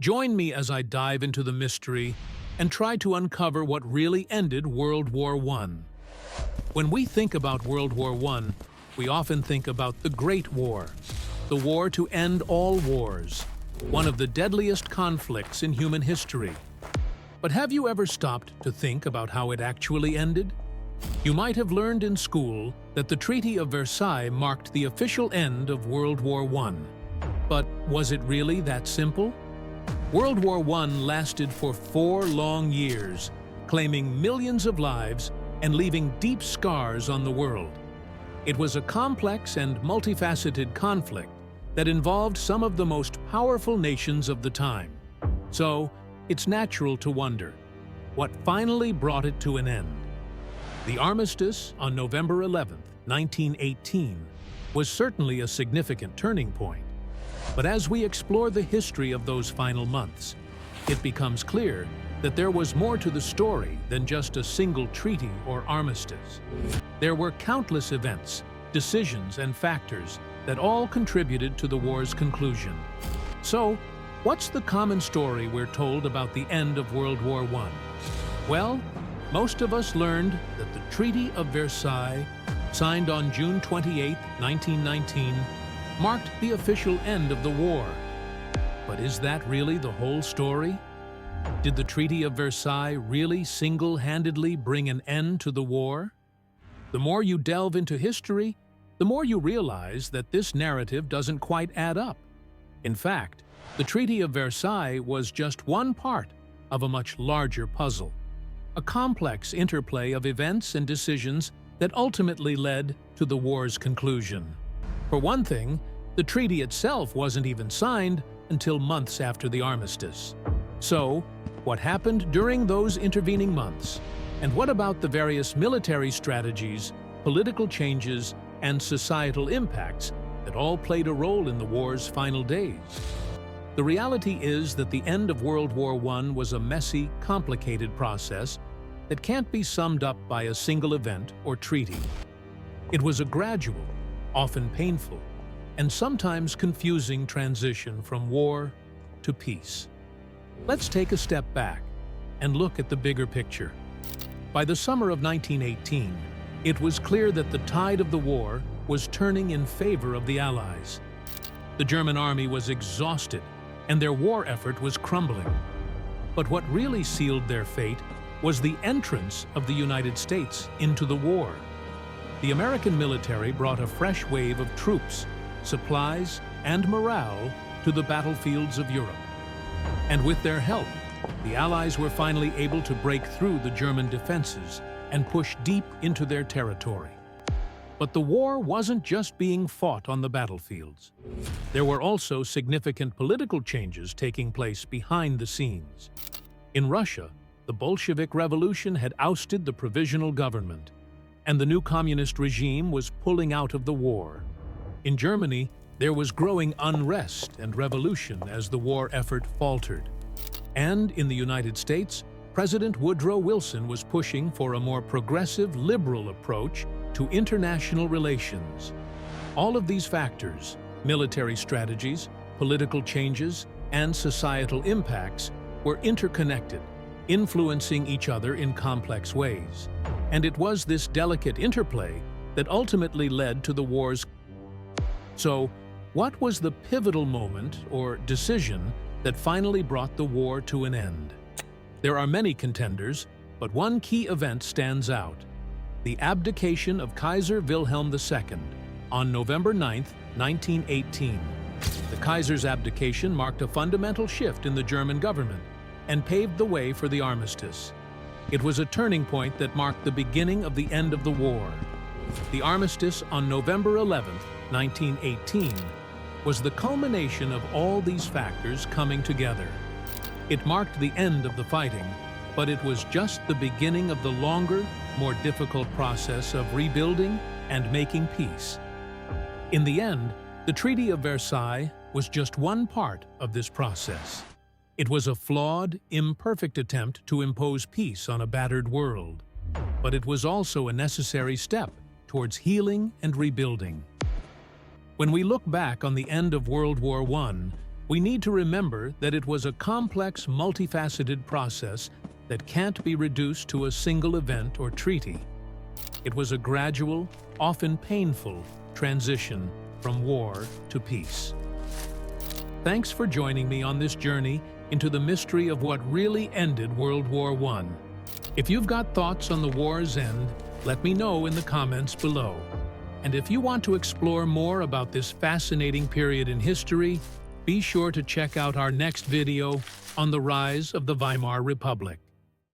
Join me as I dive into the mystery and try to uncover what really ended World War I. When we think about World War I, we often think about the Great War, the war to end all wars, one of the deadliest conflicts in human history. But have you ever stopped to think about how it actually ended? You might have learned in school that the Treaty of Versailles marked the official end of World War I. But was it really that simple? World War I lasted for 4 long years, claiming millions of lives and leaving deep scars on the world. It was a complex and multifaceted conflict that involved some of the most powerful nations of the time. So, it's natural to wonder, what finally brought it to an end? The armistice on November 11, 1918, was certainly a significant turning point. But as we explore the history of those final months, it becomes clear that there was more to the story than just a single treaty or armistice. There were countless events, decisions, and factors that all contributed to the war's conclusion. So, what's the common story we're told about the end of World War I? Well, most of us learned that the Treaty of Versailles, signed on June 28, 1919, marked the official end of the war. But is that really the whole story? Did the Treaty of Versailles really single-handedly bring an end to the war? The more you delve into history, the more you realize that this narrative doesn't quite add up. In fact, the Treaty of Versailles was just one part of a much larger puzzle, a complex interplay of events and decisions that ultimately led to the war's conclusion. For one thing, the treaty itself wasn't even signed until months after the armistice. So, what happened during those intervening months? And what about the various military strategies, political changes, and societal impacts that all played a role in the war's final days? The reality is that the end of World War I was a messy, complicated process that can't be summed up by a single event or treaty. It was a gradual, often painful, and sometimes confusing transition from war to peace. Let's take a step back and look at the bigger picture. By the summer of 1918, it was clear that the tide of the war was turning in favor of the Allies. The German army was exhausted, and their war effort was crumbling. But what really sealed their fate was the entrance of the United States into the war. The American military brought a fresh wave of troops, supplies, and morale to the battlefields of Europe. And with their help, the Allies were finally able to break through the German defenses and push deep into their territory. But the war wasn't just being fought on the battlefields. There were also significant political changes taking place behind the scenes. In Russia, the Bolshevik Revolution had ousted the provisional government, and the new communist regime was pulling out of the war. In Germany, there was growing unrest and revolution as the war effort faltered. And in the United States, President Woodrow Wilson was pushing for a more progressive, liberal approach to international relations. All of these factors, military strategies, political changes, and societal impacts, were interconnected, influencing each other in complex ways. And it was this delicate interplay that ultimately led to the war's. So, what was the pivotal moment or decision that finally brought the war to an end? There are many contenders, but one key event stands out: the abdication of Kaiser Wilhelm II on November 9, 1918. The Kaiser's abdication marked a fundamental shift in the German government and paved the way for the armistice. It was a turning point that marked the beginning of the end of the war. The armistice on November 11, 1918, was the culmination of all these factors coming together. It marked the end of the fighting, but it was just the beginning of the longer, more difficult process of rebuilding and making peace. In the end, the Treaty of Versailles was just one part of this process. It was a flawed, imperfect attempt to impose peace on a battered world, but it was also a necessary step towards healing and rebuilding. When we look back on the end of World War I, We need to remember that it was a complex, multifaceted process that can't be reduced to a single event or treaty. It was a gradual, often painful, transition from war to peace. Thanks for joining me on this journey into the mystery of what really ended World War I. If you've got thoughts on the war's end, let me know in the comments below. And if you want to explore more about this fascinating period in history, be sure to check out our next video on the rise of the Weimar Republic.